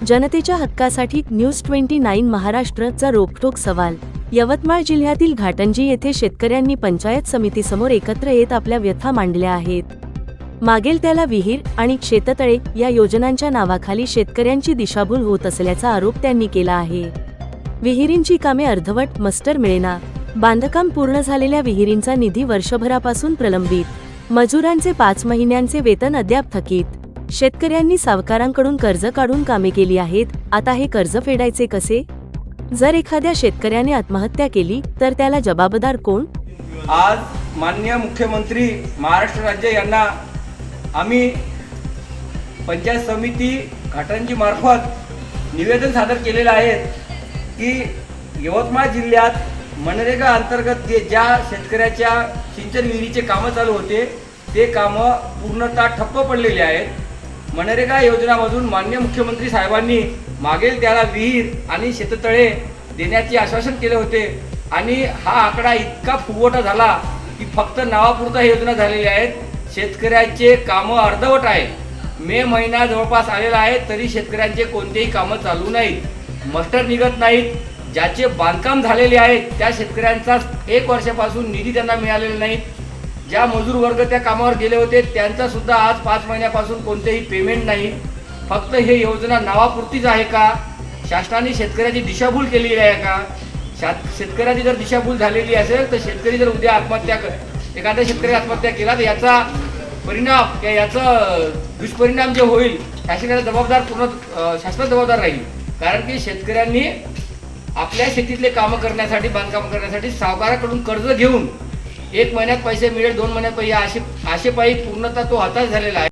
जनतेच्या हक्कासाठी न्यूज 29 महाराष्ट्रचा रोखठोक सवाल। यवतमाळ जिल्ह्यातील घाटंजी येथे शेतकऱ्यांनी पंचायत समितीसमोर एकत्र येत आपल्या व्यथा मांडल्या आहेत। मागेल त्याला विहीर आणि शेततळे या योजनांच्या नावाखाली शेतकऱ्यांची दिशाभूल होत असल्याचा आरोप त्यांनी केला आहे। विहिरींची कामे अर्धवट, मस्टर मिळेना, बांधकाम पूर्ण झालेल्या विहिरींचा निधी वर्षभरापासून प्रलंबित, मजुरांचे 5 महिन्यांचे वेतन अद्याप थकीत, शेतकऱ्यांनी सावकारांकडून कर्ज काढून कामे केली आहेत। आता हे कर्ज फेडायचे कसे? जर एखाद्या शेतकऱ्याने आत्महत्या केली तर त्याला जबाबदार कोण? आज माननीय मुख्यमंत्री महाराष्ट्र राज्य यांना आम्ही पंचायत समिती घाटंजी मार्फत निवेदन सादर केलेले आहे की यवतमाळ जिल्ह्यात मनरेगा अंतर्गत ज्या शेतकऱ्याच्या सिंचन विहिरीचे कामं चालू होते ते कामं पूर्णतः ठप्प पडलेले आहेत। मनरेगा योजनामधून माननीय मुख्यमंत्री साहेबांनी मागेल त्याला विहीर आणि शेततळे देण्याचे आश्वासन केले होते आणि हा आकडा इतका फुगवटा झाला की फक्त नावापुरता ही योजना झालेली आहेत। शेतकऱ्यांचे कामं अर्धवट आहेत। मे महिना जवळपास आलेला आहे तरी शेतकऱ्यांचे कोणतेही कामं चालू नाहीत, मस्टर निघत नाहीत। ज्याचे बांधकाम झालेले आहेत त्या शेतकऱ्यांचा 1 वर्षापासून निधी त्यांना मिळालेला नाही। ज्या मजूर वर्ग त्या कामावर गेले होते त्यांचा सुद्धा आज 5 महिन्यापासून कोणतेही पेमेंट नाही। फक्त हे योजना नावापुरतीच आहे का? शासनाने शेतकऱ्याची दिशाभूल केलेली आहे का? शेतकऱ्याची जर दिशाभूल झालेली असेल तर शेतकरी जर उद्या एखाद्या शेतकरी आत्महत्या केला तर याचा परिणाम याचं दुष्परिणाम जे होईल शासनाला जबाबदार शासन जबाबदार राहील। कारण की शेतकऱ्यांनी आपल्या शेतीतले कामं करण्यासाठी, बांधकाम करण्यासाठी सावकाराकडून कर्ज घेऊन 1 महिन्यात पैसे मिळेल, 2 महिन्यात पैसे आशेपायी पूर्णतः तो हताश झालेला आहे।